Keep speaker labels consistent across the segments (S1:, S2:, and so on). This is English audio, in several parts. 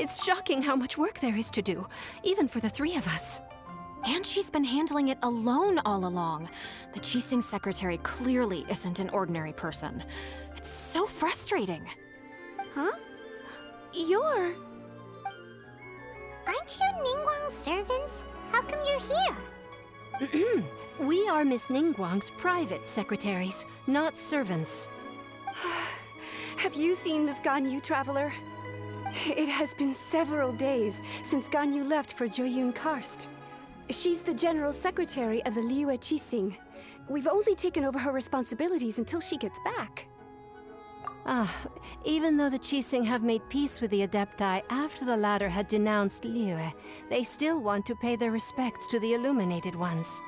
S1: It's shocking how much work there is to do, even for the three of us.
S2: And she's been handling it alone all along. The Qixing secretary clearly isn't an ordinary person. It's so frustrating.
S3: Huh? You're...
S4: Aren't you Ningguang's servants? How come you're here?
S1: We are Miss Ningguang's private secretaries, not servants.
S3: Have you seen Miss Ganyu, Traveler? It has been several days since Ganyu left for Joyun Karst. She's the general secretary of the Liyue Qixing. We've only taken over her responsibilities until she gets back.
S1: Even though the Qixing have made peace with the Adepti after the latter had denounced Liyue, they still want to pay their respects to the Illuminated Ones.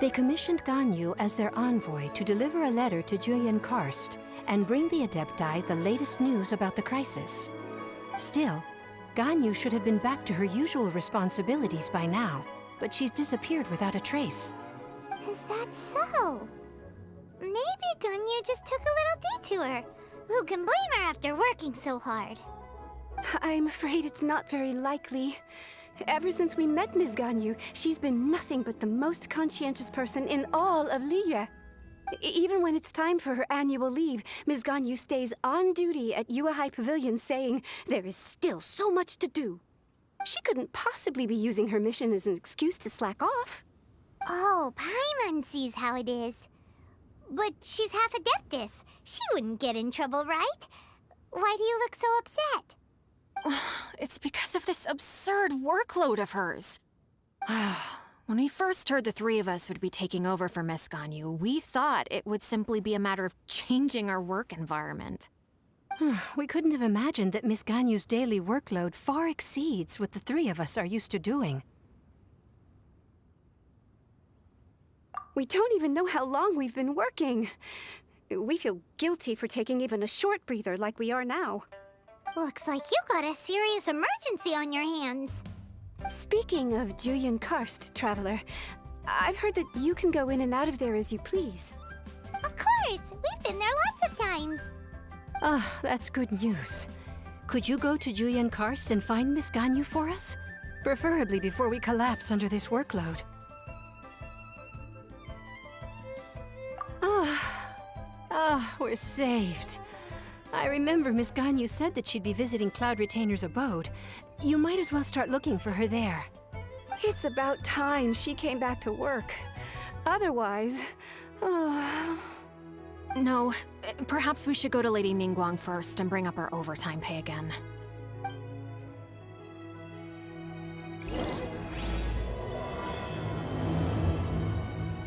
S1: They commissioned Ganyu as their envoy to deliver a letter to Joyun Karst and bring the Adepti the latest news about the crisis. Still, Ganyu should have been back to her usual responsibilities by now, but she's disappeared without a trace.
S4: Is that so? Maybe Ganyu just took a little detour. Who can blame her after working so hard?
S3: I'm afraid it's not very likely. Ever since we met Ms. Ganyu, she's been nothing but the most conscientious person in all of Liyue. Even when it's time for her annual leave, Ms. Ganyu stays on duty at Yuehai Pavilion saying there is still so much to do. She couldn't possibly be using her mission as an excuse to slack off.
S4: Oh, Paimon sees how it is. But she's half Adeptus. She wouldn't get in trouble, right? Why do you look so upset?
S2: It's because of this absurd workload of hers. When we first heard the three of us would be taking over for Miss Ganyu, we thought it would simply be a matter of changing our work environment.
S1: We couldn't have imagined that Miss Ganyu's daily workload far exceeds what the three of us are used to doing.
S3: We don't even know how long we've been working. We feel guilty for taking even a short breather like we are now.
S4: Looks like you got a serious emergency on your hands.
S3: Speaking of Joyun Karst, Traveler, I've heard that you can go in and out of there as you please.
S4: Of course! We've been there lots of times.
S1: That's good news. Could you go to Joyun Karst and find Miss Ganyu for us? Preferably before we collapse under this workload. We're saved. I remember Miss Ganyu said that she'd be visiting Cloud Retainer's abode. You might as well start looking for her there.
S3: It's about time she came back to work. Otherwise...
S2: No, perhaps we should go to Lady Ningguang first and bring up our overtime pay again.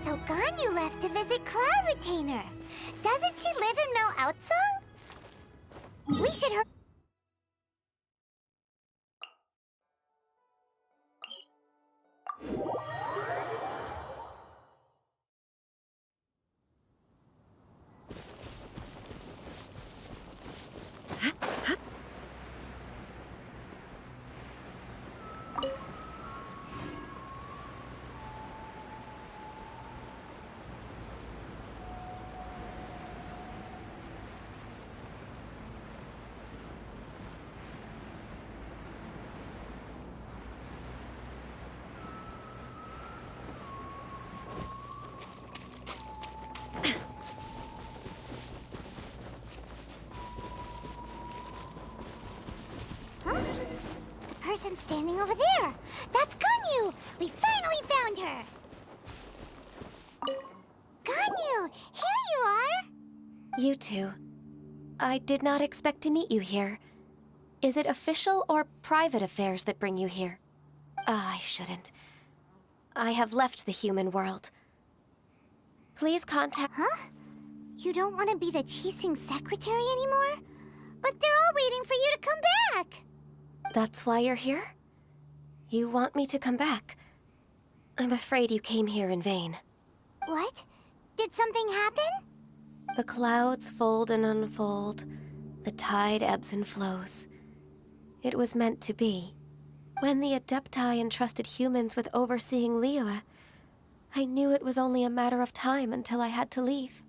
S4: So Ganyu left to visit Cloud Retainer. Doesn't she live in Mel Outsong? We should hurry. The person standing over there! That's Ganyu! We finally found her! Ganyu! Here you are!
S5: You two. I did not expect to meet you here. Is it official or private affairs that bring you here? I shouldn't. I have left the human world. Please contact...
S4: Huh? You don't want to be the Qixing secretary anymore? But they're all waiting for you to come back!
S5: That's why you're here? You want me to come back? I'm afraid you came here in vain.
S4: What? Did something happen?
S5: The clouds fold and unfold. The tide ebbs and flows. It was meant to be. When the Adepti entrusted humans with overseeing Liyue, I knew it was only a matter of time until I had to leave.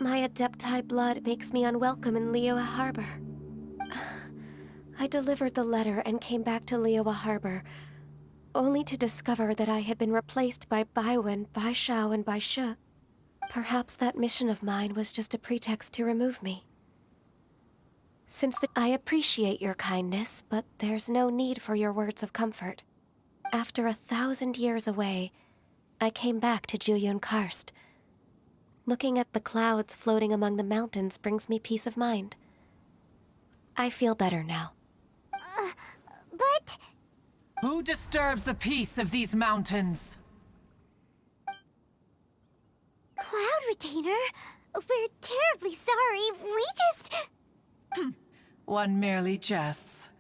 S5: My Adepti blood makes me unwelcome in Liyue Harbor. I delivered the letter and came back to Liyue Harbor, only to discover that I had been replaced by Baiwen, Baishao, and Baishe. Perhaps that mission of mine was just a pretext to remove me. I appreciate your kindness, but there's no need for your words of comfort. After 1,000 years away, I came back to Jueyun Karst. Looking at the clouds floating among the mountains brings me peace of mind. I feel better now.
S4: But...
S6: Who disturbs the peace of these mountains?
S4: Cloud Retainer, we're terribly sorry. We just...
S6: One merely jests.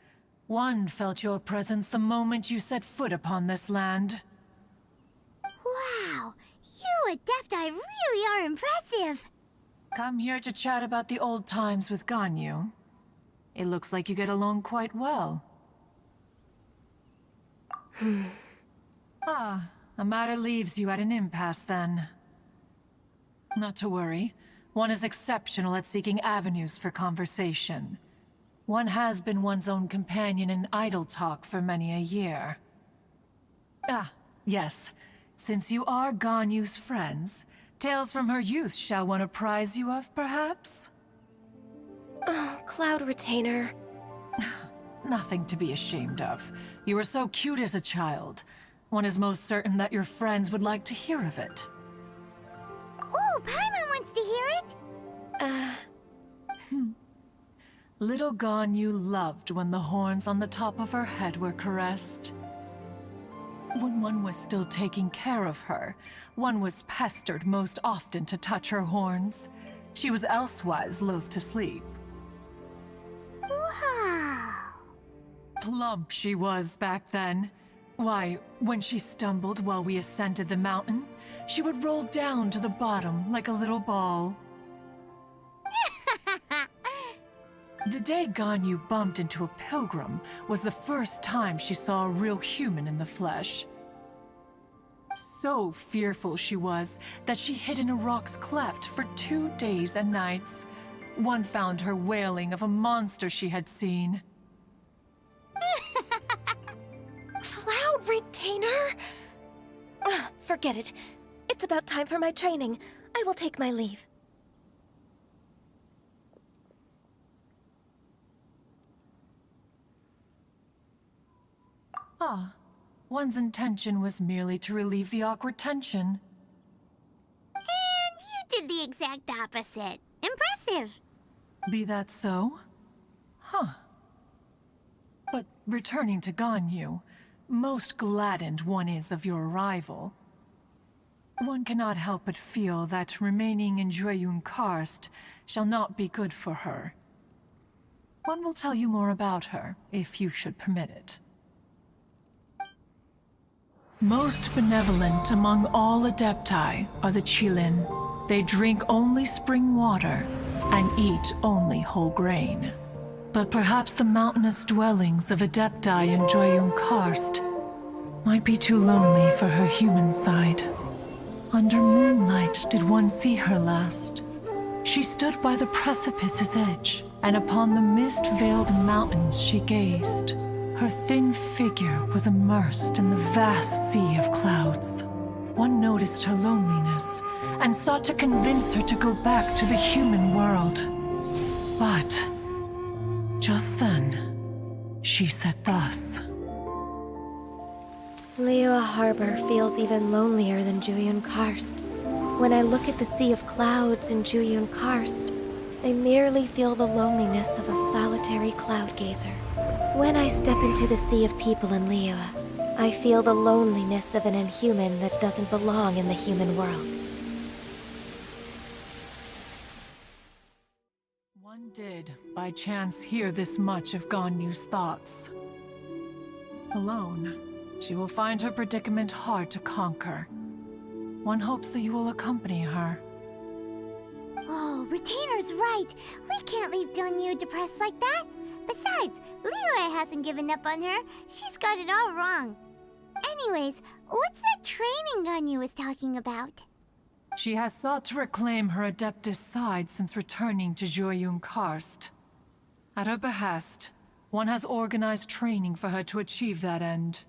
S6: One felt your presence the moment you set foot upon this land.
S4: Wow, you Adepti really are impressive.
S6: Come here to chat about the old times with Ganyu. It looks like you get along quite well. A matter leaves you at an impasse then. Not to worry. One is exceptional at seeking avenues for conversation. One has been one's own companion in idle talk for many a year. Yes. Since you are Ganyu's friends, tales from her youth shall one apprise you of, perhaps?
S5: Oh, Cloud Retainer.
S6: Nothing to be ashamed of. You were so cute as a child. One is most certain that your friends would like to hear of it.
S4: Oh, Paimon wants to hear it.
S6: Little Ganyu loved when the horns on the top of her head were caressed. When one was still taking care of her, one was pestered most often to touch her horns. She was elsewise loath to sleep.
S4: Wow.
S6: Plump she was back then. Why, when she stumbled while we ascended the mountain, she would roll down to the bottom like a little ball. The day Ganyu bumped into a pilgrim was the first time she saw a real human in the flesh. So fearful she was that she hid in a rock's cleft for 2 days and nights. One found her wailing of a monster she had seen.
S5: Cloud Retainer? Forget it. It's about time for my training. I will take my leave.
S6: One's intention was merely to relieve the awkward tension.
S4: And you did the exact opposite. Impressive.
S6: Be that so? But returning to Ganyu, most gladdened one is of your arrival. One cannot help but feel that remaining in Jueyun Karst shall not be good for her. One will tell you more about her, if you should permit it. Most benevolent among all Adepti are the Qilin. They drink only spring water and eat only whole grain. But perhaps the mountainous dwellings of Adepti in Jueyun Karst might be too lonely for her human side. Under moonlight did one see her last. She stood by the precipice's edge, and upon the mist-veiled mountains she gazed. Her thin figure was immersed in the vast sea of clouds. One noticed her loneliness and sought to convince her to go back to the human world. But just then, she said thus.
S5: Liyue Harbor feels even lonelier than Jueyun Karst. When I look at the sea of clouds in Jueyun Karst, I merely feel the loneliness of a solitary cloud gazer. When I step into the sea of people in Liyue, I feel the loneliness of an inhuman that doesn't belong in the human world.
S6: One did, by chance, hear this much of Ganyu's thoughts. Alone, she will find her predicament hard to conquer. One hopes that you will accompany her.
S4: Oh, Retainer's right. We can't leave Ganyu depressed like that. Besides, Liyue hasn't given up on her. She's got it all wrong. Anyways, what's that training Ganyu was talking about?
S6: She has sought to reclaim her Adeptus side since returning to Jueyun Karst. At her behest, One has organized training for her to achieve that end.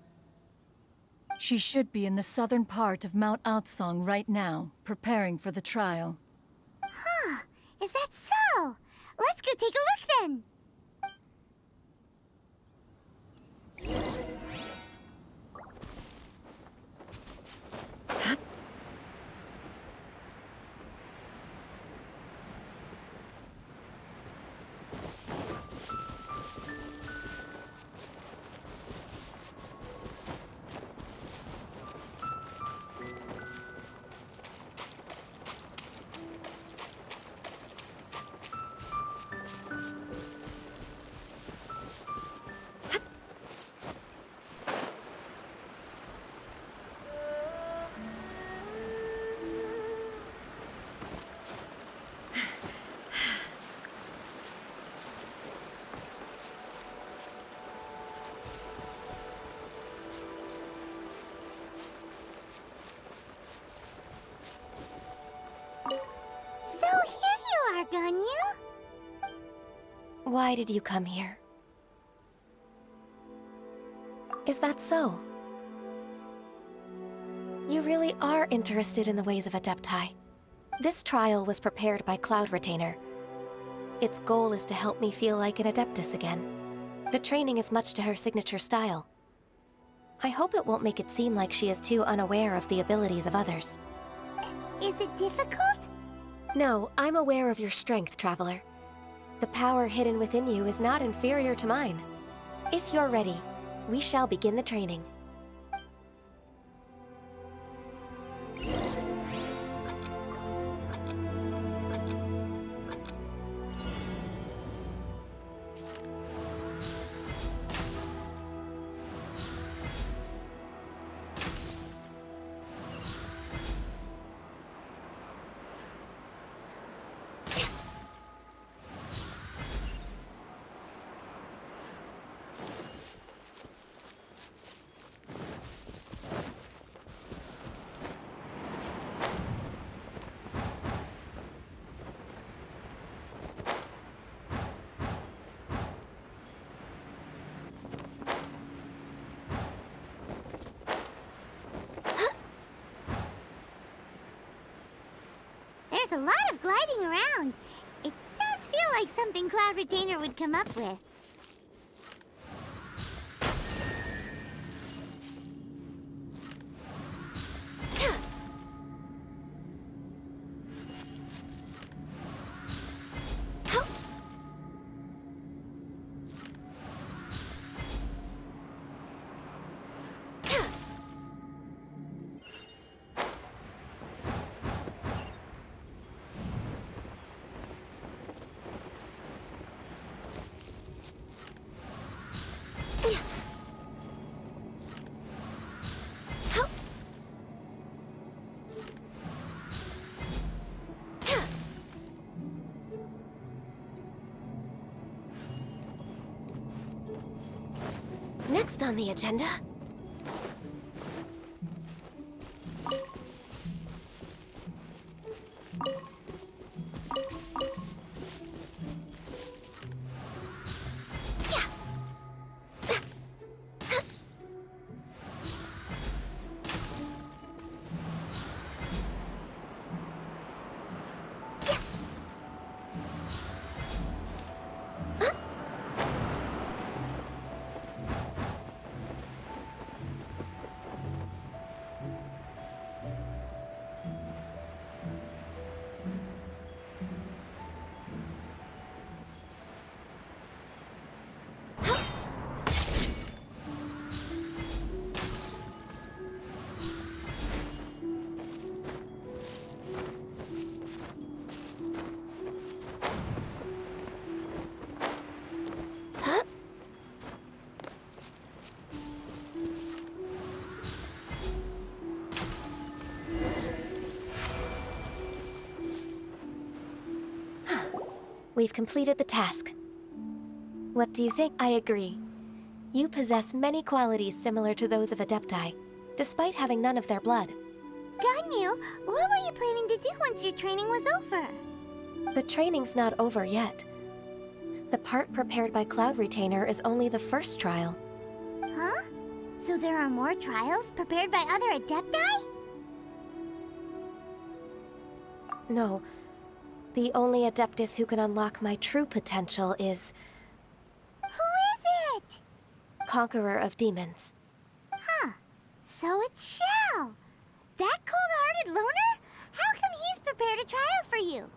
S7: She should be in the southern part of Mount Aotsong right now, preparing for the trial.
S4: Huh, is that so? Let's go take a look then. So here you are, Ganyu.
S5: Why did you come here? Is that so? You really are interested in the ways of Adepti. This trial was prepared by Cloud Retainer. Its goal is to help me feel like an Adeptus again. The training is much to her signature style. I hope it won't make it seem like she is too unaware of the abilities of others.
S4: Is it difficult?
S5: No, I'm aware of your strength, Traveler. The power hidden within you is not inferior to mine. If you're ready, we shall begin the training.
S4: There's a lot of gliding around. It does feel like something Cloud Retainer would come up with. Next on the agenda... We've completed the task. What do you think? I agree. You possess many qualities similar to those of Adepti, despite having none of their blood. Ganyu, what were you planning to do once your training was over?
S5: The training's not over yet. The part prepared by Cloud Retainer is only the first trial.
S4: Huh? So there are more trials prepared by other Adepti?
S5: No. The only Adeptus who can unlock my true potential is
S4: Who is it?
S5: Conqueror of Demons.
S4: Huh. So it's Shao. That cold-hearted loner? How come he's prepared a trial for you?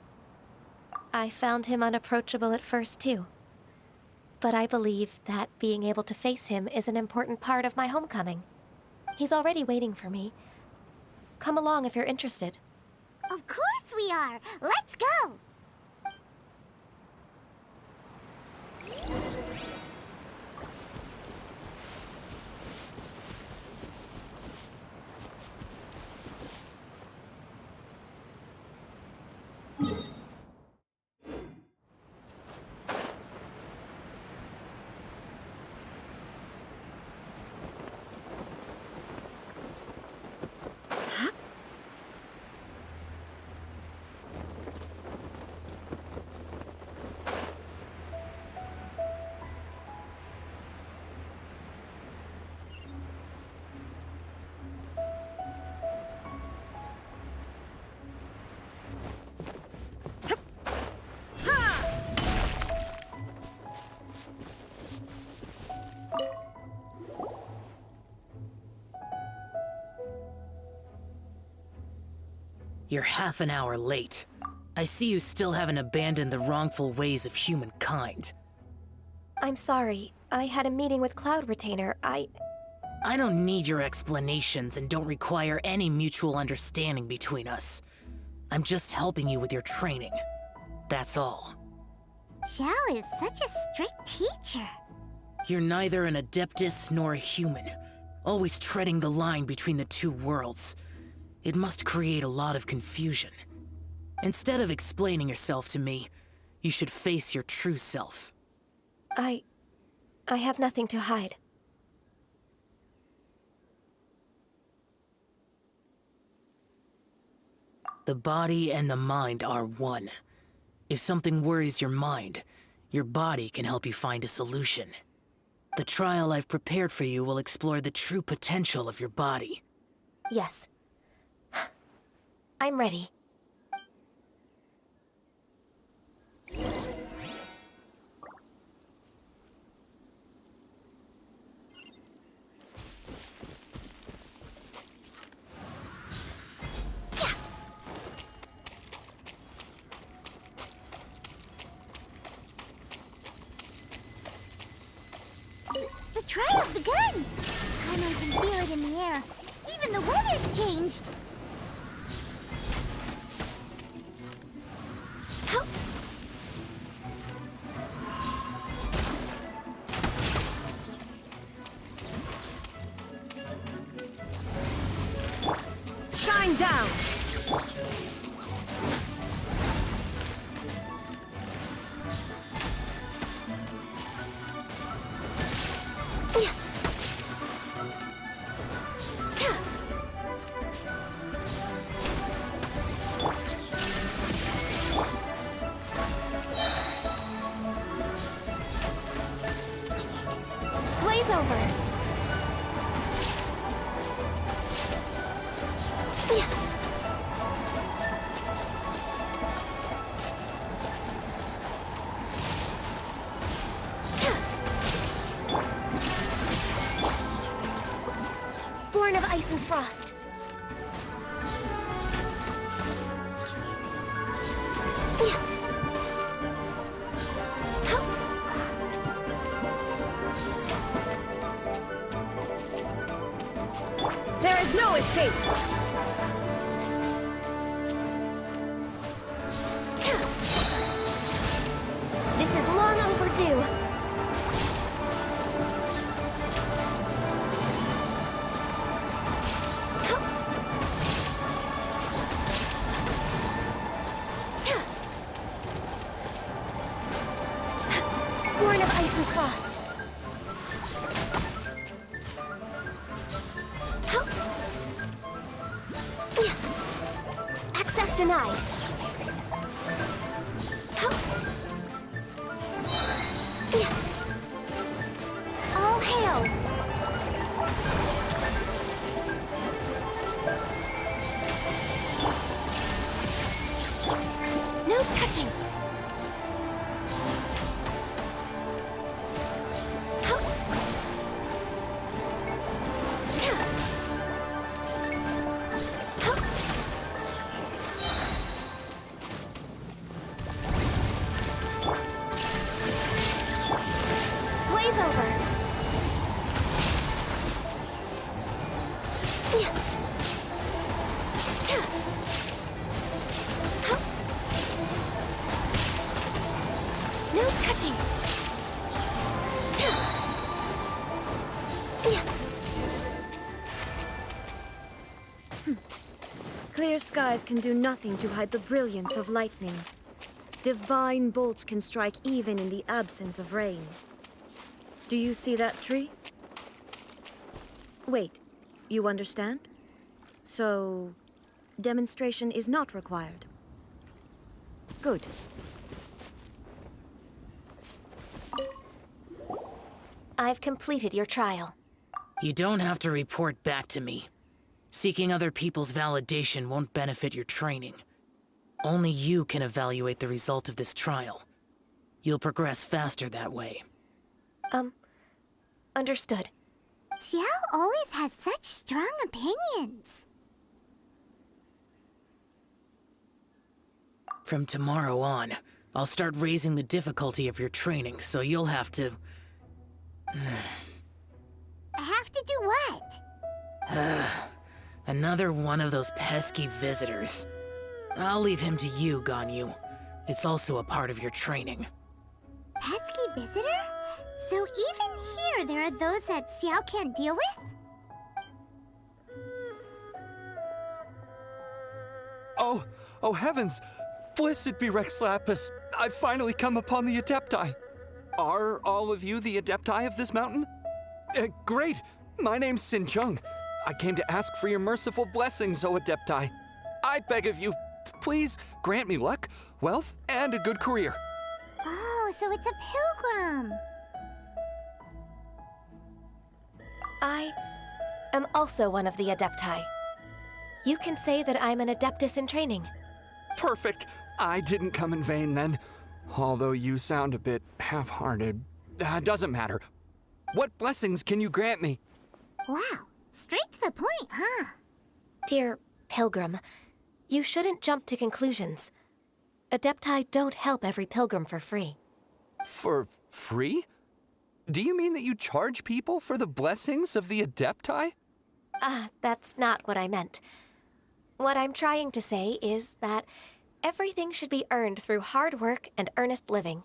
S5: I found him unapproachable at first, too. But I believe that being able to face him is an important part of my homecoming. He's already waiting for me. Come along if you're interested.
S4: Of course we are. Let's go.
S8: You're half an hour late. I see you still haven't abandoned the wrongful ways of humankind.
S5: I'm sorry. I had a meeting with Cloud Retainer. I
S8: don't need your explanations and don't require any mutual understanding between us. I'm just helping you with your training. That's all.
S4: Xiao is such a strict teacher.
S8: You're neither an Adeptus nor a human, always treading the line between the two worlds. It must create a lot of confusion. Instead of explaining yourself to me, you should face your true self.
S5: I have nothing to hide.
S8: The body and the mind are one. If something worries your mind, your body can help you find a solution. The trial I've prepared for you will explore the true potential of your body.
S5: Yes. I'm ready.
S4: The trial's begun! Paimon can feel it in the air. Even the weather's changed.
S1: Shine down!
S5: Blaze over! Born of ice and frost.
S1: There is no escape!
S5: This is long overdue. Born of ice and frost. Access denied. touching. Blaze over. No touching.
S9: Clear skies can do nothing to hide the brilliance of lightning. Divine bolts can strike even in the absence of rain. Do you see that tree? Wait, you understand? So, demonstration is not required. Good.
S5: I've completed your trial.
S8: You don't have to report back to me. Seeking other people's validation won't benefit your training. Only you can evaluate the result of this trial. You'll progress faster that way.
S5: Understood.
S4: Xiao always has such strong opinions.
S8: From tomorrow on, I'll start raising the difficulty of your training, so you'll have to...
S4: I have to do what?
S8: Another one of those pesky visitors. I'll leave him to you, Ganyu. It's also a part of your training.
S4: Pesky visitor? So even here there are those that Xiao can't deal with?
S10: Oh heavens! Blessed be Rex Lapis! I've finally come upon the Adepti! Are all of you the Adepti of this mountain? Great! My name's Sin Chung. I came to ask for your merciful blessings, O Adepti. I beg of you, please grant me luck, wealth, and a good career.
S4: Oh, so it's a pilgrim.
S5: I am also one of the Adepti. You can say that I'm an Adeptus in training.
S10: Perfect. I didn't come in vain then. Although you sound a bit half-hearted. Doesn't matter. What blessings can you grant me?
S4: Wow, straight to the point, huh?
S5: Dear Pilgrim, you shouldn't jump to conclusions. Adepti don't help every pilgrim for free.
S10: For free? Do you mean that you charge people for the blessings of the Adepti?
S5: That's not what I meant. What I'm trying to say is that everything should be earned through hard work and earnest living.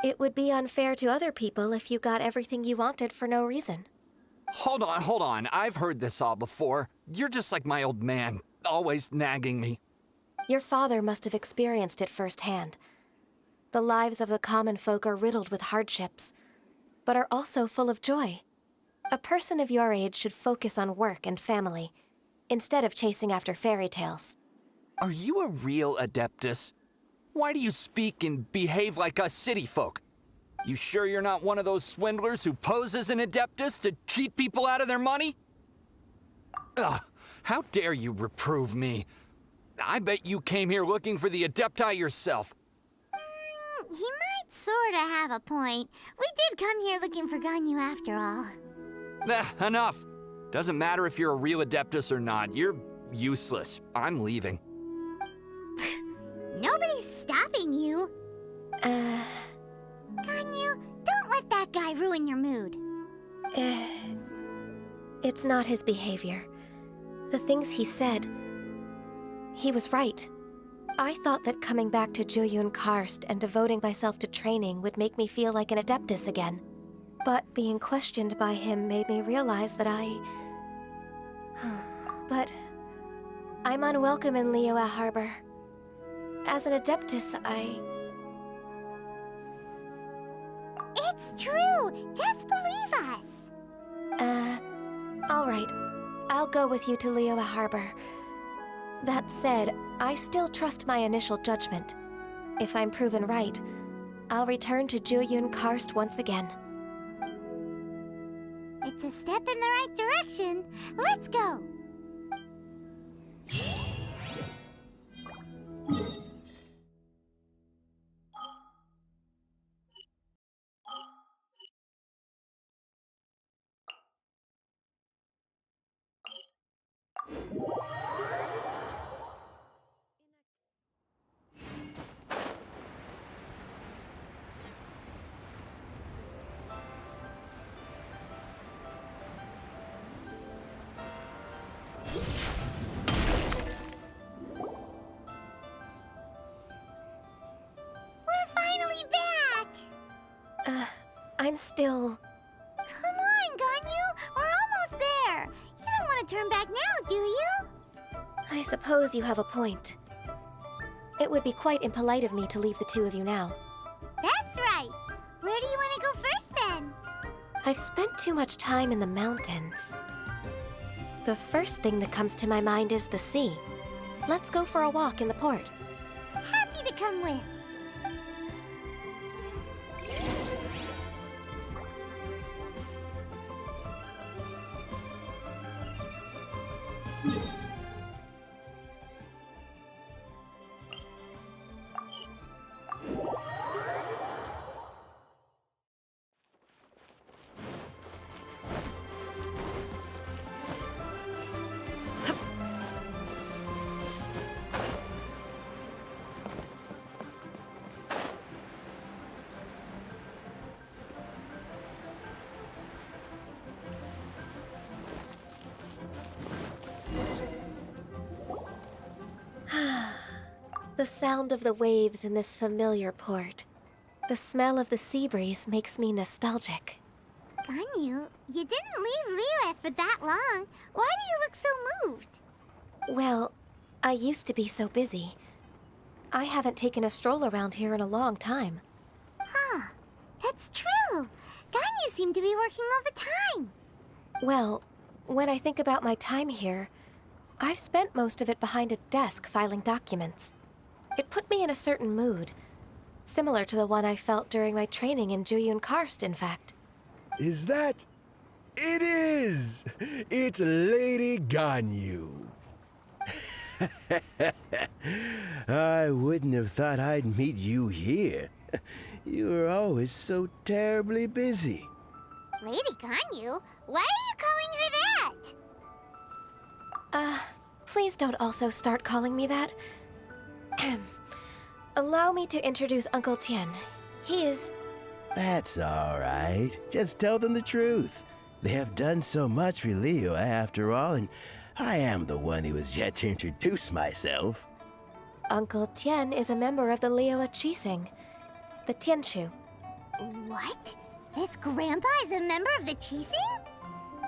S5: It would be unfair to other people if you got everything you wanted for no reason.
S10: Hold on. I've heard this all before. You're just like my old man, always nagging me.
S5: Your father must have experienced it firsthand. The lives of the common folk are riddled with hardships, but are also full of joy. A person of your age should focus on work and family, instead of chasing after fairy tales.
S10: Are you a real Adeptus? Why do you speak and behave like us city folk? You sure you're not one of those swindlers who pose as an Adeptus to cheat people out of their money? Ugh, how dare you reprove me? I bet you came here looking for the Adepti yourself.
S4: He might sorta have a point. We did come here looking for Ganyu after all.
S10: Enough. Doesn't matter if you're a real Adeptus or not. You're useless. I'm leaving.
S4: Nobody's stopping you. Ganyu, don't let that guy ruin your mood.
S5: It's not his behavior. The things he said, he was right. I thought that coming back to Jueyun Karst and devoting myself to training would make me feel like an Adeptus again. But being questioned by him made me realize that But I'm unwelcome in Liyue Harbor. As an Adeptus,
S4: It's true! Just believe us!
S5: All right. I'll go with you to Liyue Harbor. That said, I still trust my initial judgment. If I'm proven right, I'll return to Jueyun Karst once again.
S4: It's a step in the right direction. Let's go!
S5: I'm still...
S4: Come on, Ganyu! We're almost there! You don't want to turn back now, do you?
S5: I suppose you have a point. It would be quite impolite of me to leave the two of you now.
S4: That's right! Where do you want to go first, then?
S5: I've spent too much time in the mountains. The first thing that comes to my mind is the sea. Let's go for a walk in the port.
S4: Happy to come with.
S5: The sound of the waves in this familiar port. The smell of the sea breeze makes me nostalgic.
S4: Ganyu, you didn't leave Liyue for that long. Why do you look so moved?
S5: Well, I used to be so busy. I haven't taken a stroll around here in a long time.
S4: Huh. It's true. Ganyu seemed to be working all the time.
S5: Well, when I think about my time here, I've spent most of it behind a desk filing documents. It put me in a certain mood, similar to the one I felt during my training in Juyun Karst, in fact.
S11: Is that... It is! It's Lady Ganyu. I wouldn't have thought I'd meet you here. You were always so terribly busy.
S4: Lady Ganyu? Why are you calling her that?
S5: Please don't also start calling me that. Allow me to introduce Uncle Tien. He is...
S11: That's all right. Just tell them the truth. They have done so much for Liyue after all, and I am the one who has yet to introduce myself.
S5: Uncle Tien is a member of the Liyue Qixing, the Tianshu.
S4: What? This grandpa is a member of the Qixing?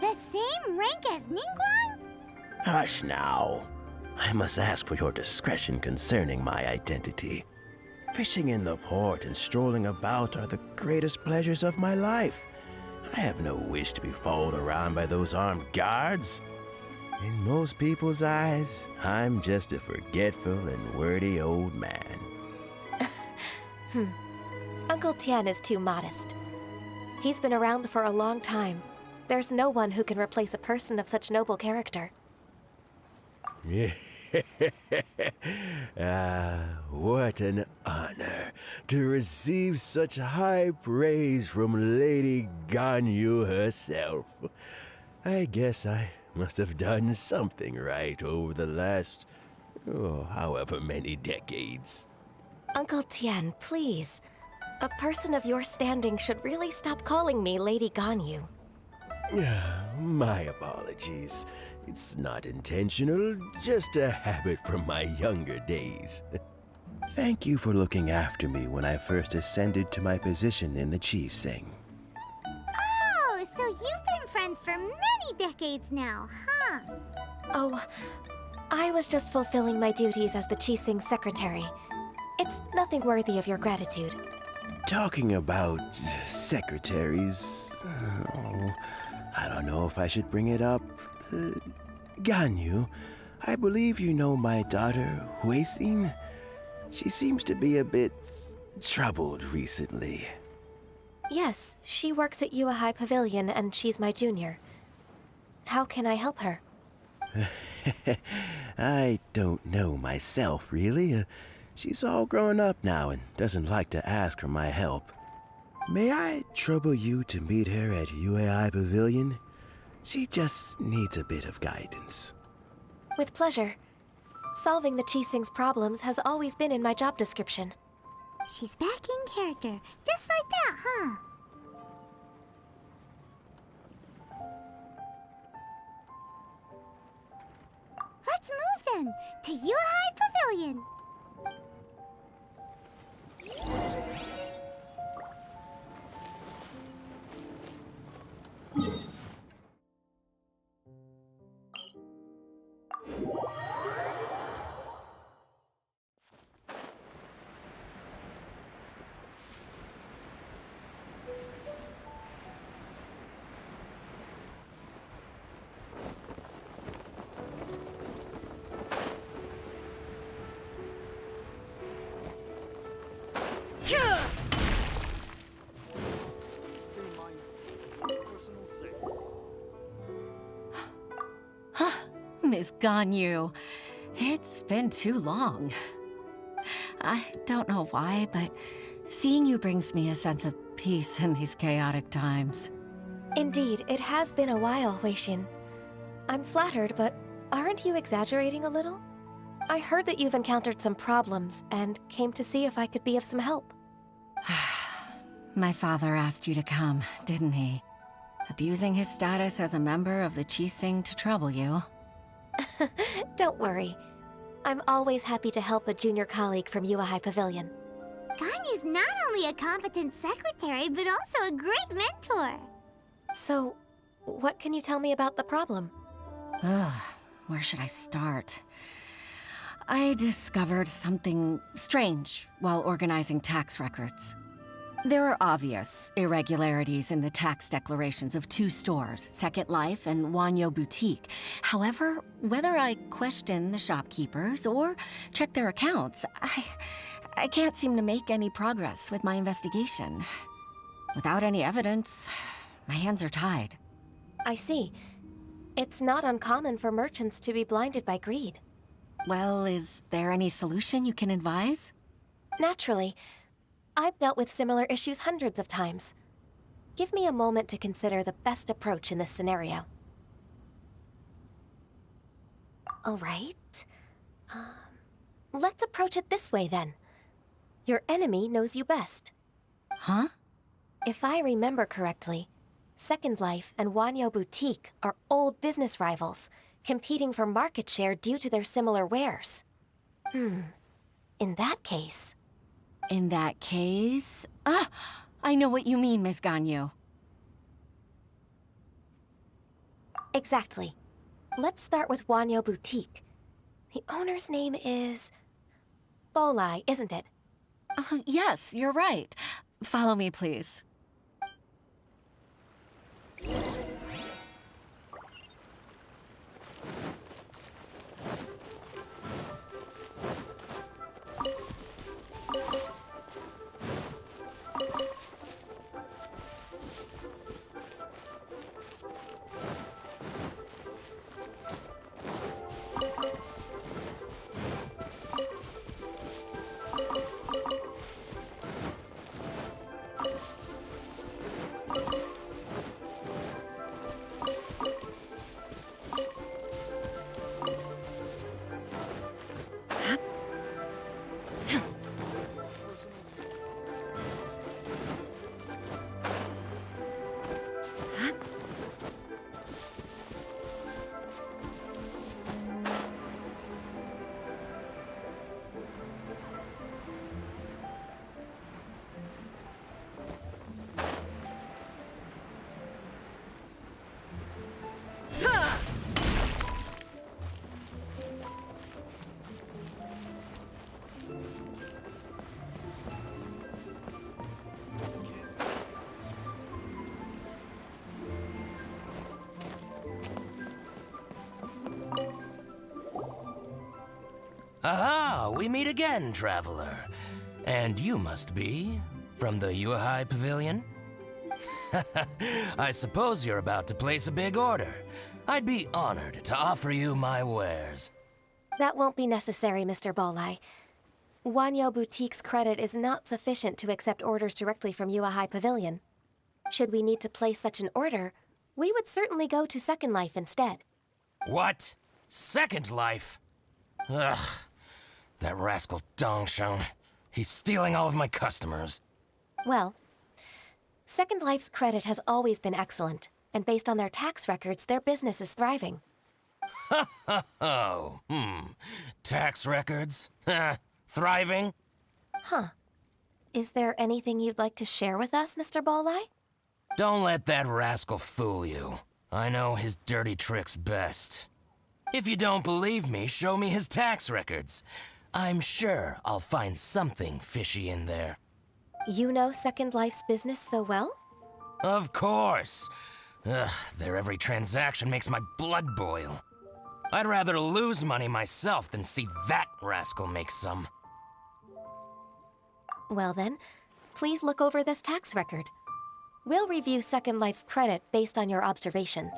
S4: The same rank as Ningguang?
S11: Hush now. I must ask for your discretion concerning my identity. Fishing in the port and strolling about are the greatest pleasures of my life. I have no wish to be followed around by those armed guards. In most people's eyes, I'm just a forgetful and wordy old man.
S5: Uncle Tien is too modest. He's been around for a long time. There's no one who can replace a person of such noble character.
S11: What an honor to receive such high praise from Lady Ganyu herself. I guess I must have done something right over the last, however many decades.
S5: Uncle Tien, please. A person of your standing should really stop calling me Lady Ganyu.
S11: My apologies. It's not intentional, just a habit from my younger days. Thank you for looking after me when I first ascended to my position in the Qixing.
S4: Oh, so you've been friends for many decades now, huh?
S5: Oh, I was just fulfilling my duties as the Qixing secretary. It's nothing worthy of your gratitude.
S11: Talking about secretaries... I don't know if I should bring it up. Ganyu, I believe you know my daughter, Huixing. She seems to be a bit troubled recently.
S5: Yes, she works at Yua High Pavilion and she's my junior. How can I help her?
S11: I don't know myself, really. She's all grown up now and doesn't like to ask for my help. May I trouble you to meet her at UAI Pavilion? She just needs a bit of guidance.
S5: With pleasure. Solving the Qixing's problems has always been in my job description.
S4: She's back in character, just like that, huh? Let's move then, to Yuhai Pavilion.
S12: Miss Ganyu. It's been too long. I don't know why, but seeing you brings me a sense of peace in these chaotic times.
S5: Indeed, it has been a while, Weishin. I'm flattered, but aren't you exaggerating a little? I heard that you've encountered some problems and came to see if I could be of some help.
S12: My father asked you to come, didn't he? Abusing his status as a member of the Qixing to trouble you.
S5: Don't worry. I'm always happy to help a junior colleague from Yuehai Pavilion.
S4: Ganyu's not only a competent secretary, but also a great mentor.
S5: So, what can you tell me about the problem?
S12: Ugh, where should I start? I discovered something strange while organizing tax records. There are obvious irregularities in the tax declarations of two stores, Second Life and Wanyo Boutique. However, whether I question the shopkeepers or check their accounts, I can't seem to make any progress with my investigation. Without any evidence, my hands are tied.
S5: I see. It's not uncommon for merchants to be blinded by greed.
S12: Well, is there any solution you can advise?
S5: Naturally. I've dealt with similar issues hundreds of times. Give me a moment to consider the best approach in this scenario. All right. Let's approach it this way, then. Your enemy knows you best.
S12: Huh?
S5: If I remember correctly, Second Life and Wanyo Boutique are old business rivals, competing for market share due to their similar wares. In that case...
S12: In that case... I know what you mean, Miss Ganyu.
S5: Exactly. Let's start with Wanyo Boutique. The owner's name is... Bolai, isn't it?
S12: Yes, you're right. Follow me, please.
S13: Aha! We meet again, traveler. And you must be from the Yuehai Pavilion? I suppose you're about to place a big order. I'd be honored to offer you my wares.
S5: That won't be necessary, Mr. Bolai. Wanyo Boutique's credit is not sufficient to accept orders directly from Yuehai Pavilion. Should we need to place such an order, we would certainly go to Second Life instead.
S13: What? Second Life? Ugh. That rascal Dongsheng. He's stealing all of my customers.
S5: Well, Second Life's credit has always been excellent, and based on their tax records, their business is thriving.
S13: Oh, tax records? Thriving?
S5: Huh. Is there anything you'd like to share with us, Mr. Bolai?
S13: Don't let that rascal fool you. I know his dirty tricks best. If you don't believe me, show me his tax records. I'm sure I'll find something fishy in there.
S5: You know Second Life's business so well?
S13: Of course. Ugh, their every transaction makes my blood boil. I'd rather lose money myself than see that rascal make some.
S5: Well then, please look over this tax record. We'll review Second Life's credit based on your observations.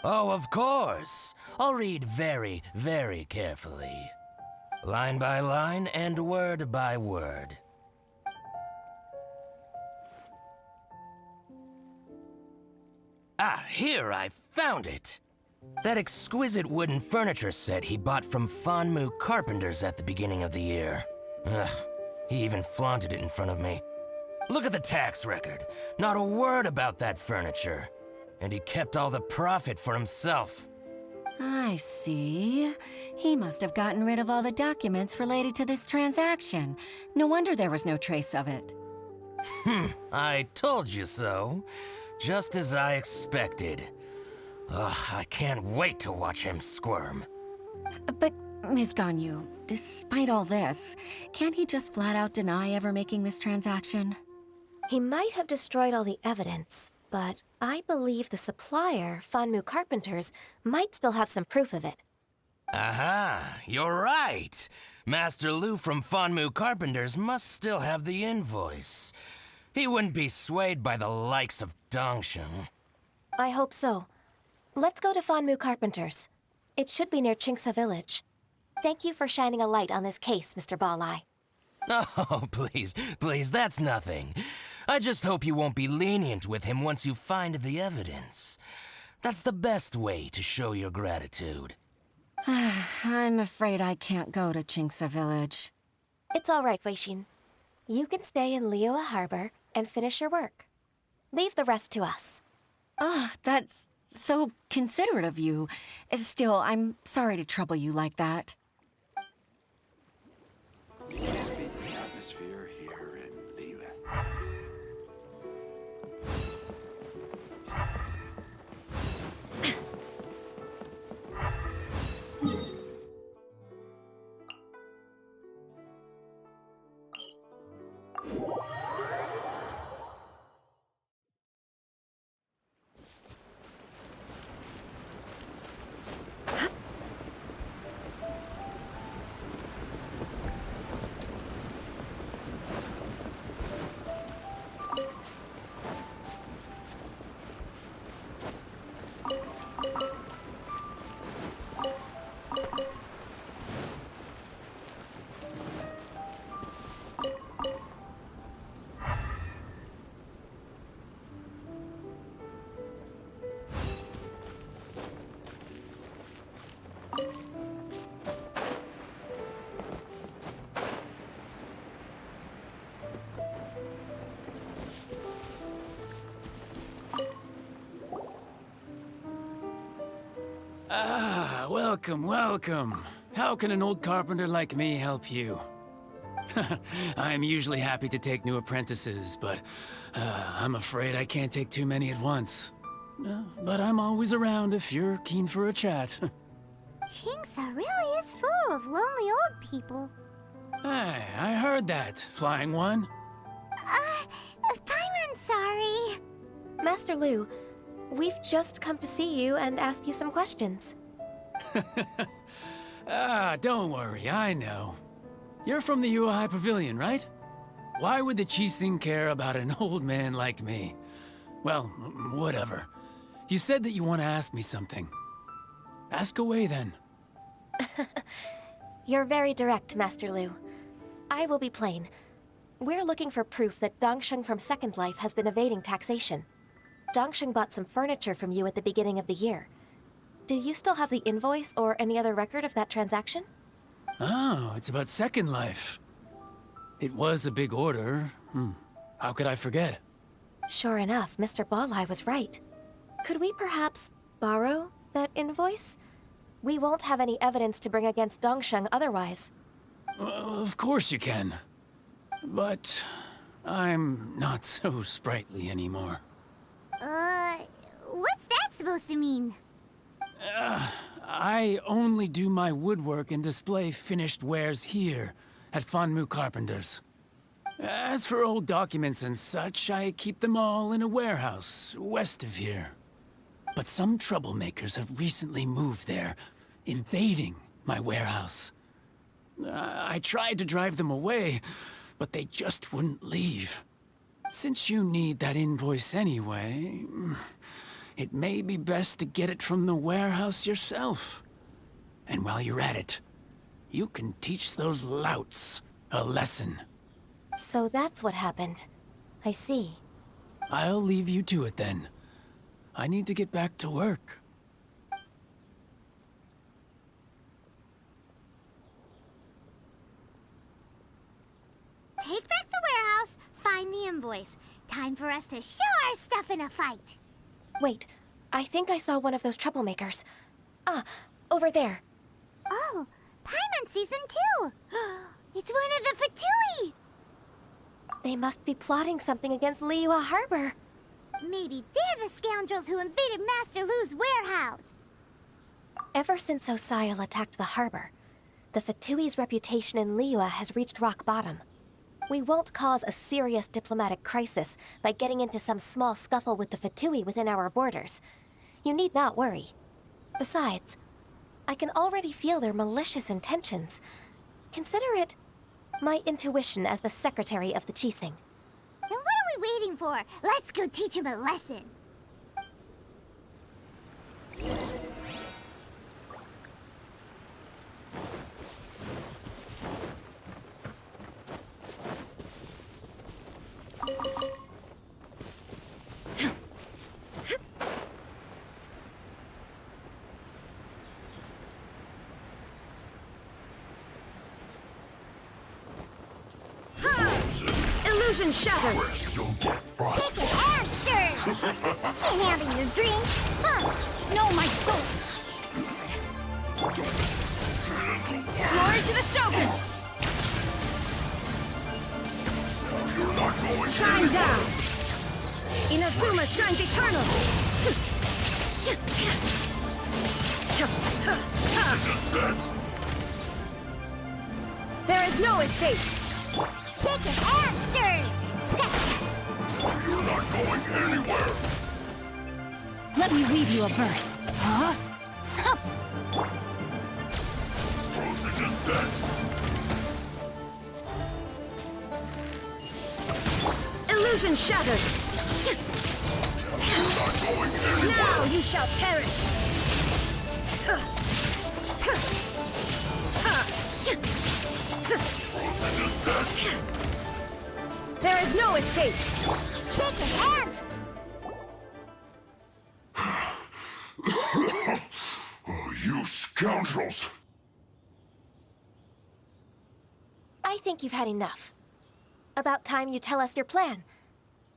S13: Oh, of course. I'll read very, very carefully. Line by line and word by word. Ah, here, I found it. That exquisite wooden furniture set he bought from Fanmu Carpenters at the beginning of the year. Ugh, he even flaunted it in front of me. Look at the tax record. Not a word about that furniture. And he kept all the profit for himself.
S12: I see. He must have gotten rid of all the documents related to this transaction. No wonder there was no trace of it.
S13: I told you so. Just as I expected. Ugh, I can't wait to watch him squirm.
S12: But, Ms. Ganyu, despite all this, can't he just flat out deny ever making this transaction?
S5: He might have destroyed all the evidence, but I believe the supplier, Fanmu Carpenters, might still have some proof of it.
S13: Aha, you're right. Master Lu from Fanmu Carpenters must still have the invoice. He wouldn't be swayed by the likes of Dongsheng.
S5: I hope so. Let's go to Fanmu Carpenters. It should be near Qingce Village. Thank you for shining a light on this case, Mr. Balai.
S13: Oh, please, that's nothing. I just hope you won't be lenient with him once you find the evidence. That's the best way to show your gratitude.
S12: I'm afraid I can't go to Qingce Village.
S5: It's all right, Weixin. You can stay in Liyue Harbor and finish your work. Leave the rest to us.
S12: Oh, that's so considerate of you. Still, I'm sorry to trouble you like that.
S10: You can't beat the atmosphere here in Liyue.
S14: Ah, welcome, welcome. How can an old carpenter like me help you? I'm usually happy to take new apprentices, but I'm afraid I can't take too many at once. But I'm always around if you're keen for a chat.
S4: Qingce really is full of lonely old people.
S14: Hey, I heard that, Flying One.
S4: Paimon's sorry.
S5: Master Lu, we've just come to see you and ask you some questions.
S14: Don't worry, I know. You're from the Yuehai Pavilion, right? Why would the Qixing care about an old man like me? Well, whatever. You said that you want to ask me something. Ask away, then.
S5: You're very direct, Master Lu. I will be plain. We're looking for proof that Dongsheng from Second Life has been evading taxation. Dongsheng bought some furniture from you at the beginning of the year. Do you still have the invoice or any other record of that transaction?
S14: Oh, it's about Second Life. It was a big order. How could I forget?
S5: Sure enough, Mr. Balai was right. Could we perhaps borrow that invoice? We won't have any evidence to bring against Dongsheng otherwise.
S14: Of course you can. But I'm not so sprightly anymore.
S4: What's that supposed to mean?
S14: I only do my woodwork and display finished wares here at Fanmu Carpenters. As for old documents and such, I keep them all in a warehouse west of here. But some troublemakers have recently moved there, invading my warehouse. I tried to drive them away, but they just wouldn't leave. Since you need that invoice anyway, it may be best to get it from the warehouse yourself. And while you're at it, you can teach those louts a lesson.
S5: So that's what happened. I see.
S14: I'll leave you to it then. I need to get back to work.
S4: Take back the warehouse, find the invoice. Time for us to show our stuff in a fight.
S5: Wait, I think I saw one of those troublemakers. Ah, over there.
S4: Oh, Paimon sees them too. It's one of the Fatui.
S5: They must be plotting something against Liyue Harbor.
S4: Maybe they're the scoundrels who invaded Master Lu's warehouse.
S5: Ever since Osial attacked the harbor, the Fatui's reputation in Liyue has reached rock bottom. We won't cause a serious diplomatic crisis by getting into some small scuffle with the Fatui within our borders. You need not worry. Besides, I can already feel their malicious intentions. Consider it my intuition as the secretary of the Qixing.
S4: Then what are we waiting for? Let's go teach him a lesson.
S9: Illusion shattered!
S4: Take it and stir! Can't handle your drink! Huh!
S9: No, my soul! Glory to the Shogun! Shine down! Inazuma shines eternal! There is no escape!
S4: Shake it and stir!
S15: You're not going anywhere!
S9: Let me weave you a verse. Huh?
S15: Frozen descent!
S9: Illusion shattered!
S15: You're not going anywhere!
S9: Now you shall perish!
S15: Frozen descent!
S9: There is no escape!
S4: Shake it and...
S15: Oh, you scoundrels!
S5: I think you've had enough. About time you tell us your plan.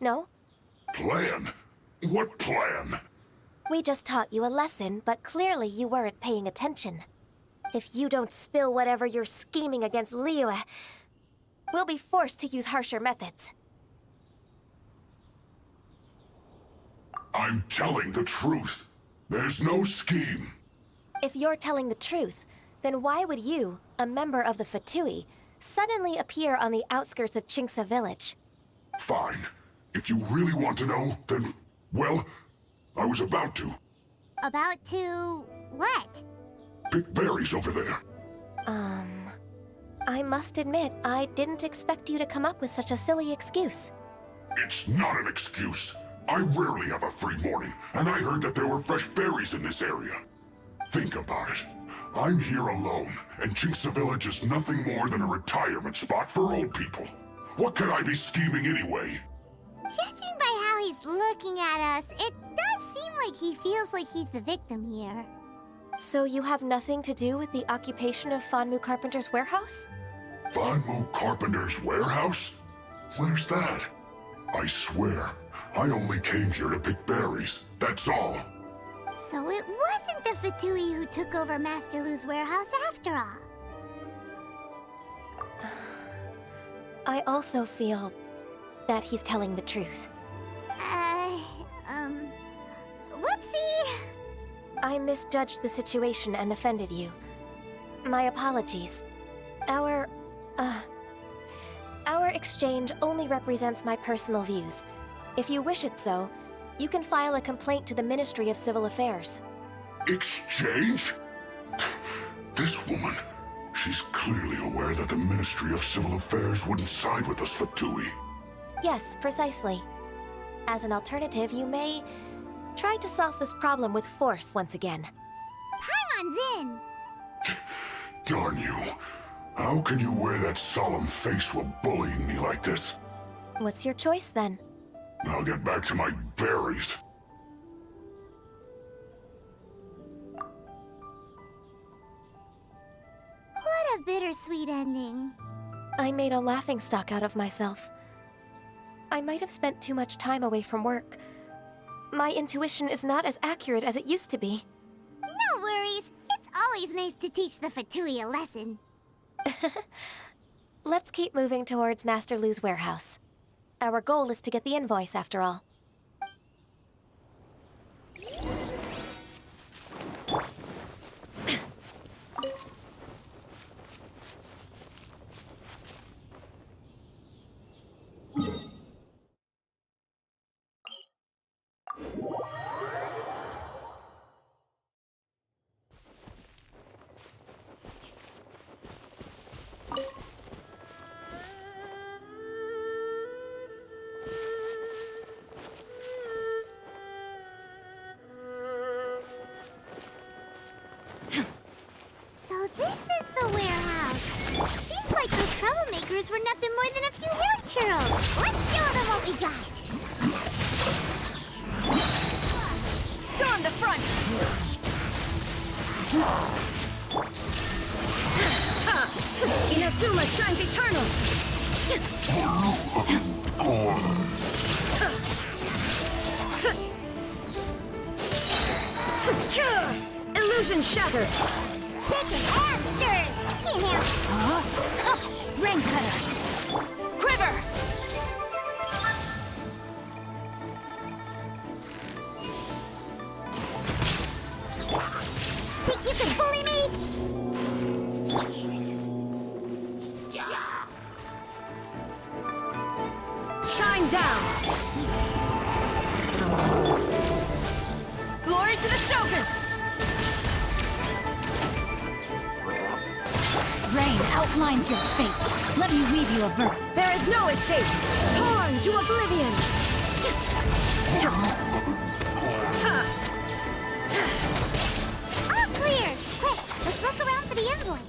S5: No?
S15: Plan? What plan?
S5: We just taught you a lesson, but clearly you weren't paying attention. If you don't spill whatever you're scheming against Liyue, we'll be forced to use harsher methods.
S15: I'm telling the truth. There's no scheme.
S5: If you're telling the truth, then why would you, a member of the Fatui, suddenly appear on the outskirts of Qingce village?
S15: Fine. If you really want to know, then, well, I was about to.
S4: About to... what?
S15: Pick berries over there.
S5: I must admit, I didn't expect you to come up with such a silly excuse.
S15: It's not an excuse. I rarely have a free morning, and I heard that there were fresh berries in this area. Think about it. I'm here alone, and Qingce Village is nothing more than a retirement spot for old people. What could I be scheming anyway?
S4: Judging by how he's looking at us, it does seem like he feels like he's the victim here.
S5: So you have nothing to do with the occupation of Fanmu Carpenter's warehouse?
S15: Fanmu Carpenter's warehouse? Where's that? I swear, I only came here to pick berries, that's all.
S4: So it wasn't the Fatui who took over Master Lu's warehouse after all.
S5: I also feel that he's telling the truth.
S4: Whoopsie!
S5: I misjudged the situation and offended you. My apologies. Our exchange only represents my personal views. If you wish it so, you can file a complaint to the Ministry of Civil Affairs.
S15: Exchange? This woman, she's clearly aware that the Ministry of Civil Affairs wouldn't side with us Fatui.
S5: Yes, precisely. As an alternative, you may Try to solve this problem with force once again.
S4: Paimon's in!
S15: Darn you. How can you wear that solemn face while bullying me like this?
S5: What's your choice then?
S15: I'll get back to my berries.
S4: What a bittersweet ending.
S5: I made a laughingstock out of myself. I might have spent too much time away from work. My intuition is not as accurate as it used to be.
S4: No worries. It's always nice to teach the Fatui a lesson.
S5: Let's keep moving towards Master Lu's warehouse. Our goal is to get the invoice, after all.
S4: So this is the warehouse. Seems like those troublemakers were nothing more than a few hair churls. Let's show them what we got.
S9: Storm the front! Ha! Inazuma shines eternal! Illusion shattered!
S4: Shaken and stirred. Can't handle it.
S9: Rain cutter! Quiver!
S4: Think you can bully me?
S9: Shine down! Glory to the Shogun! Rain outlines your fate. Let me weave you a verse. There is no escape. Torn to oblivion.
S4: All clear. Quick, let's look around for the invoice.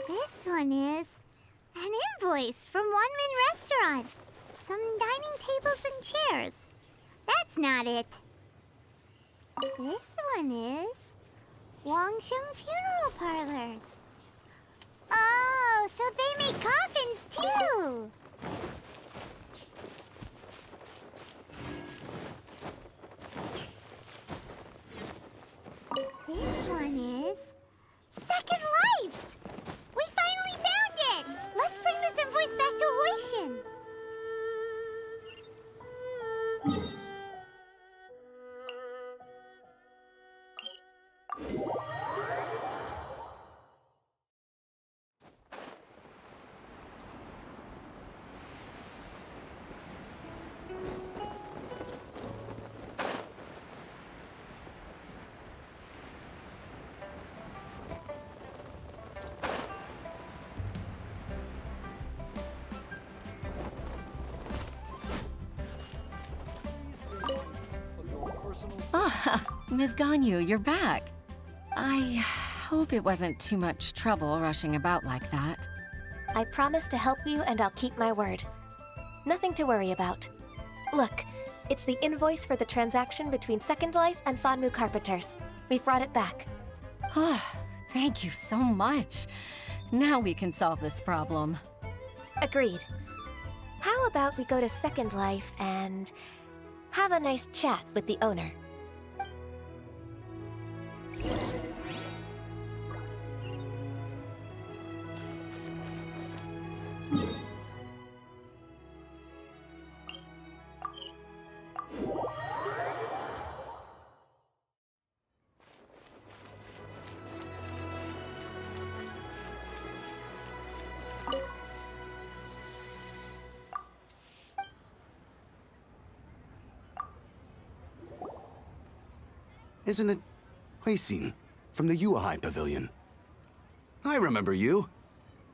S4: This one is an invoice from One-Man Restaurant. Some dining tables and chairs. That's not it. This one is Wangsheng Funeral Parlors. Oh, so they make coffins too. This one is Second Lives. We finally found it! Let's bring this invoice back to Hoishin.
S12: Ah, Ms. Ganyu, you're back. I hope it wasn't too much trouble rushing about like that.
S5: I promise to help you, and I'll keep my word. Nothing to worry about. Look, it's the invoice for the transaction between Second Life and Fanmu Carpenters. We've brought it back.
S12: Oh, thank you so much. Now we can solve this problem.
S5: Agreed. How about we go to Second Life and have a nice chat with the owner?
S16: Isn't it Huixin from the Yuehai Pavilion? I remember you.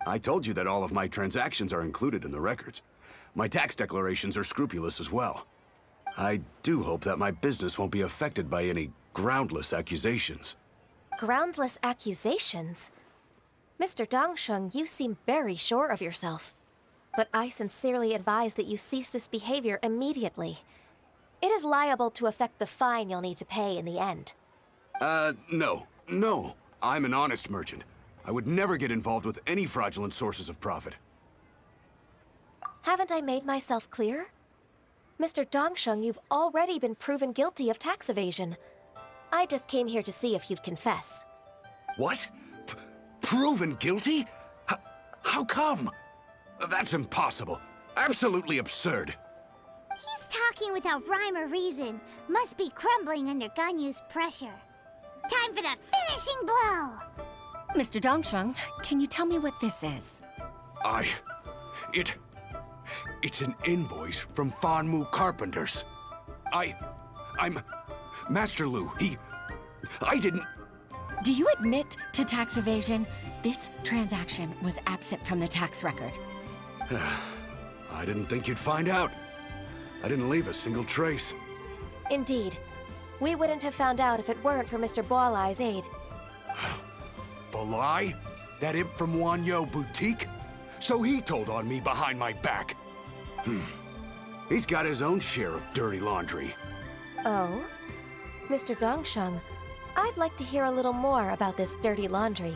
S16: I told you that all of my transactions are included in the records. My tax declarations are scrupulous as well. I do hope that my business won't be affected by any groundless accusations.
S5: Groundless accusations? Mr. Dongsheng, you seem very sure of yourself. But I sincerely advise that you cease this behavior immediately. It is liable to affect the fine you'll need to pay in the end.
S16: No. I'm an honest merchant. I would never get involved with any fraudulent sources of profit.
S5: Haven't I made myself clear? Mr. Dongsheng, you've already been proven guilty of tax evasion. I just came here to see if you'd confess.
S16: What? Proven guilty? How come? That's impossible. Absolutely absurd.
S4: He's talking without rhyme or reason. Must be crumbling under Ganyu's pressure. Time for the finishing blow!
S12: Mr. Dongsheng, can you tell me what this is?
S16: It's an invoice from Fanmu Carpenters. I'm Master Lu. I didn't...
S12: Do you admit to tax evasion? This transaction was absent from the tax record.
S16: I didn't think you'd find out. I didn't leave a single trace.
S5: Indeed. We wouldn't have found out if it weren't for Mr. Boalai's aid.
S16: Boalai? That imp from Wanyo Boutique? So he told on me behind my back. He's got his own share of dirty laundry.
S5: Oh? Mr. Dongsheng, I'd like to hear a little more about this dirty laundry.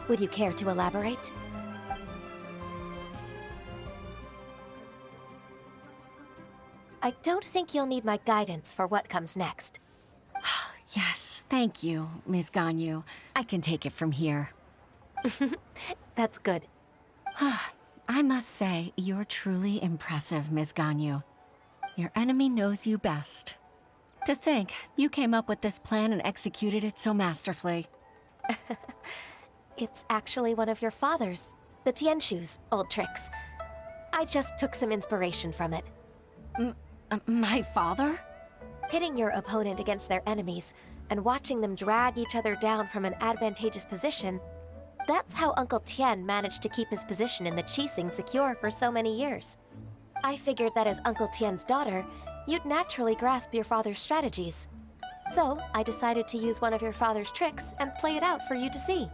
S5: Would you care to elaborate? I don't think you'll need my guidance for what comes next.
S12: Yes, thank you, Ms. Ganyu. I can take it from here.
S5: That's good.
S12: I must say, you're truly impressive, Ms. Ganyu. Your enemy knows you best. To think, you came up with this plan and executed it so masterfully.
S5: It's actually one of your father's, the Tianshu's, old tricks. I just took some inspiration from it.
S12: My father?
S5: Pitting your opponent against their enemies and watching them drag each other down from an advantageous position, that's how Uncle Tian managed to keep his position in the Qixing secure for so many years. I figured that as Uncle Tian's daughter, you'd naturally grasp your father's strategies. So, I decided to use one of your father's tricks and play it out for you to see.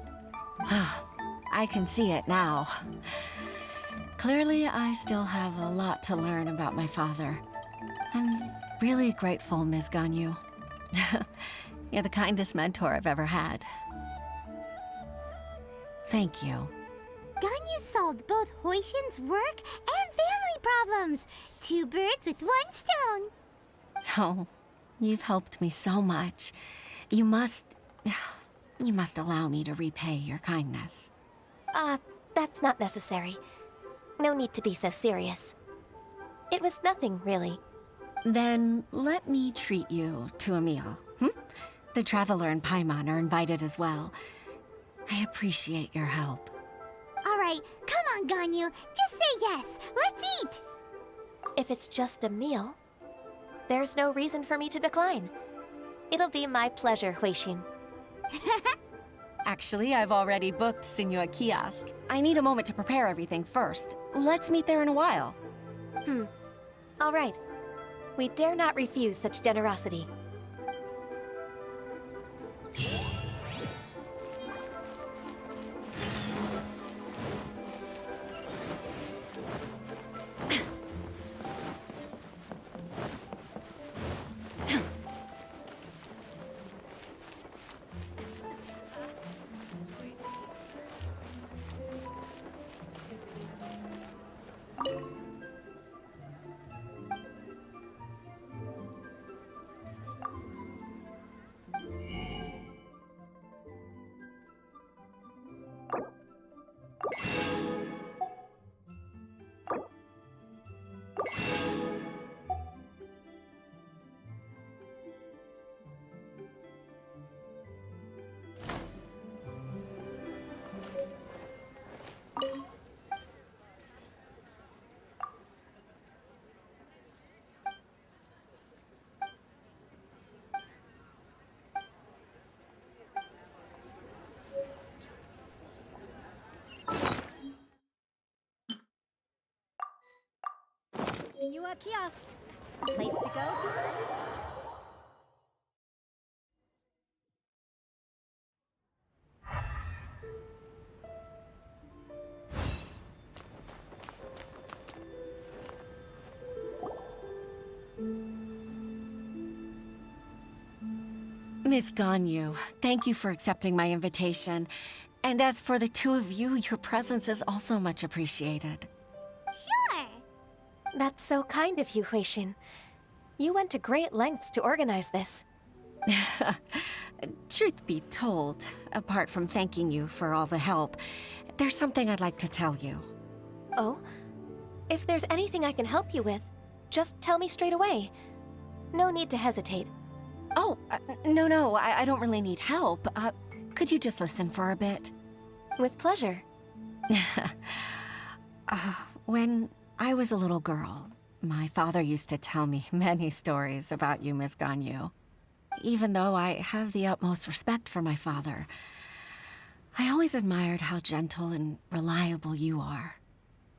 S12: I can see it now. Clearly, I still have a lot to learn about my father. I'm really grateful, Ms. Ganyu. You're the kindest mentor I've ever had. Thank you.
S4: Ganyu solved both Huixin's work and family problems. 2 birds with 1 stone.
S12: Oh, you've helped me so much. You must allow me to repay your kindness.
S5: That's not necessary. No need to be so serious. It was nothing, really.
S12: Then let me treat you to a meal. The Traveler and Paimon are invited as well. I appreciate your help.
S4: All right, come on, Ganyu. Just say yes. Let's eat.
S5: If it's just a meal, there's no reason for me to decline. It'll be my pleasure, Huixin.
S12: Actually, I've already booked Senor Kiosk. I need a moment to prepare everything first. Let's meet there in a while.
S5: All right. We dare not refuse such generosity.
S9: See you at kiosk. Place to go?
S12: Miss Ganyu, thank you for accepting my invitation. And as for the two of you, your presence is also much appreciated.
S4: Sure.
S5: That's so kind of you, Huixin. You went to great lengths to organize this.
S12: Truth be told, apart from thanking you for all the help, there's something I'd like to tell you.
S5: Oh? If there's anything I can help you with, just tell me straight away. No need to hesitate.
S12: Oh, no, I don't really need help. Could you just listen for a bit?
S5: With pleasure.
S12: When I was a little girl, my father used to tell me many stories about you, Miss Ganyu. Even though I have the utmost respect for my father, I always admired how gentle and reliable you are.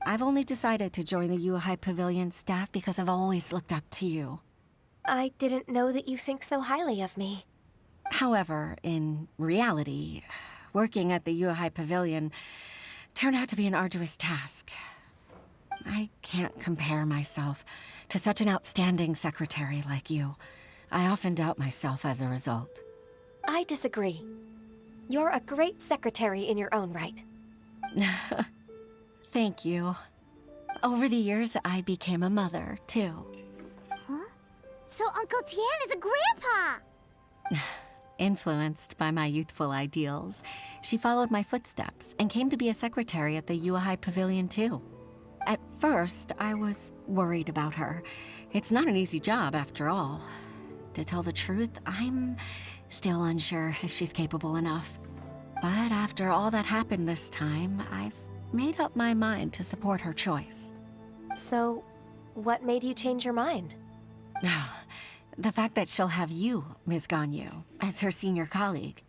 S12: I've only decided to join the Yuhai Pavilion staff because I've always looked up to you.
S5: I didn't know that you think so highly of me.
S12: However, in reality, working at the Yuhai Pavilion turned out to be an arduous task. I can't compare myself to such an outstanding secretary like you. I often doubt myself as a result.
S5: I disagree. You're a great secretary in your own right.
S12: Thank you. Over the years, I became a mother, too.
S4: Huh? So Uncle Tian is a grandpa!
S12: Influenced by my youthful ideals, she followed my footsteps and came to be a secretary at the Yuhai Pavilion, too. At first, I was worried about her. It's not an easy job, after all. To tell the truth, I'm still unsure if she's capable enough. But after all that happened this time, I've made up my mind to support her choice.
S5: So, what made you change your mind?
S12: The fact that she'll have you, Ms. Ganyu, as her senior colleague.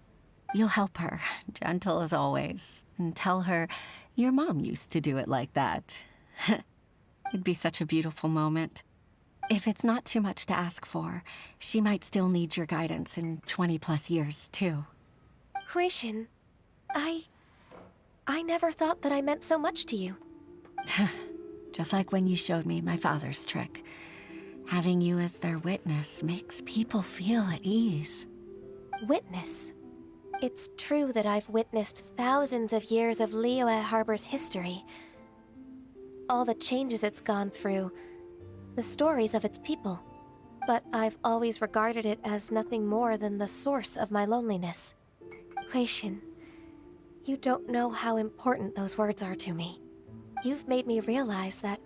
S12: You'll help her, gentle as always, and tell her your mom used to do it like that. It'd be such a beautiful moment. If it's not too much to ask for, she might still need your guidance in 20+ years, too.
S5: Huixin, I never thought that I meant so much to you.
S12: Just like when you showed me my father's trick. Having you as their witness makes people feel at ease.
S5: Witness? It's true that I've witnessed thousands of years of Liyue Harbor's history. All the changes it's gone through, the stories of its people. But I've always regarded it as nothing more than the source of my loneliness. Huixin, you don't know how important those words are to me. You've made me realize that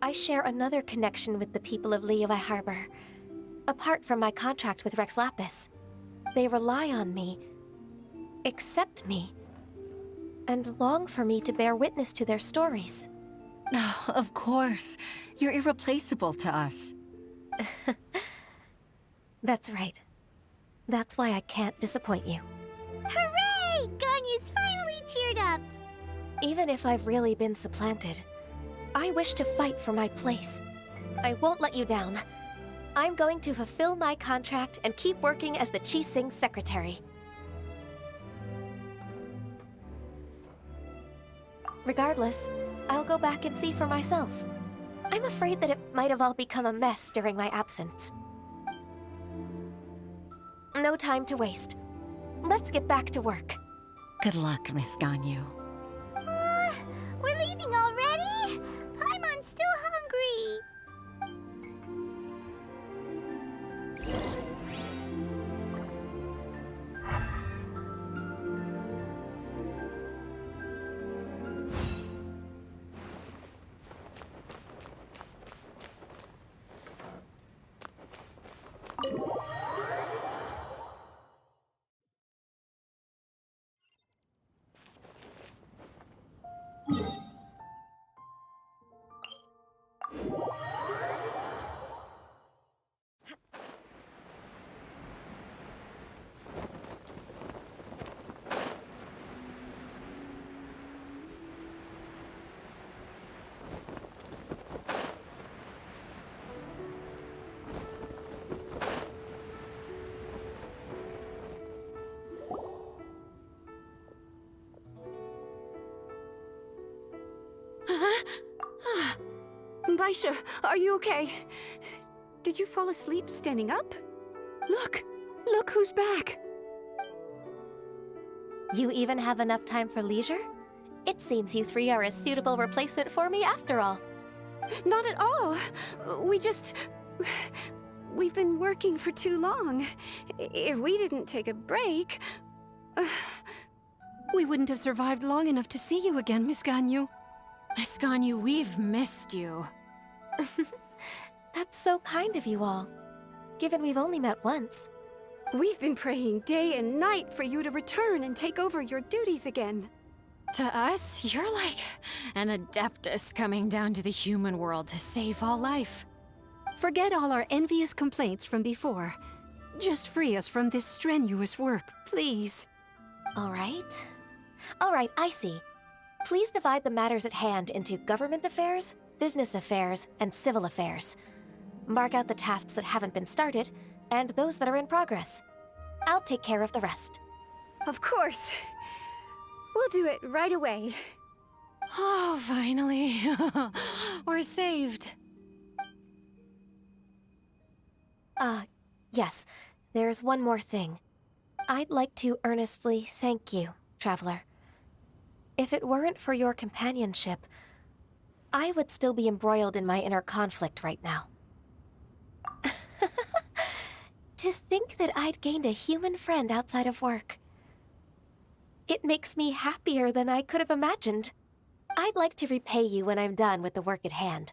S5: I share another connection with the people of Liyue Harbor. Apart from my contract with Rex Lapis, they rely on me, accept me, and long for me to bear witness to their stories.
S12: Oh, of course. You're irreplaceable to us.
S5: That's right. That's why I can't disappoint you.
S4: Hooray! Ganyu's finally cheered up!
S5: Even if I've really been supplanted, I wish to fight for my place. I won't let you down. I'm going to fulfill my contract and keep working as the Qixing secretary. Regardless, I'll go back and see for myself. I'm afraid that it might have all become a mess during my absence. No time to waste. Let's get back to work.
S12: Good luck, Miss Ganyu.
S4: We're leaving already? Paimon's still hungry.
S3: Elisha, are you okay? Did you fall asleep standing up?
S1: Look! Look who's back!
S5: You even have enough time for leisure? It seems you three are a suitable replacement for me after all.
S3: Not at all. We've been working for too long. If we didn't take a break...
S1: We wouldn't have survived long enough to see you again, Miss Ganyu.
S2: Miss Ganyu, we've missed you.
S5: That's so kind of you all, given we've only met once.
S3: We've been praying day and night for you to return and take over your duties again.
S2: To us, you're like an adeptus coming down to the human world to save all life.
S1: Forget all our envious complaints from before. Just free us from this strenuous work, please.
S5: All right. All right, I see. Please divide the matters at hand into government affairs, business affairs, and civil affairs. Mark out the tasks that haven't been started, and those that are in progress. I'll take care of the rest.
S3: Of course. We'll do it right away.
S2: Oh, finally. We're saved.
S5: Yes. There's one more thing. I'd like to earnestly thank you, Traveler. If it weren't for your companionship, I would still be embroiled in my inner conflict right now. To think that I'd gained a human friend outside of work. It makes me happier than I could have imagined. I'd like to repay you when I'm done with the work at hand.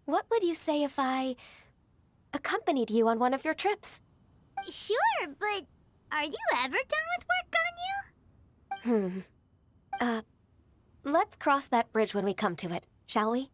S5: What would you say if I accompanied you on one of your trips?
S4: Sure, but are you ever done with work, Ganyu?
S5: Let's cross that bridge when we come to it, shall we?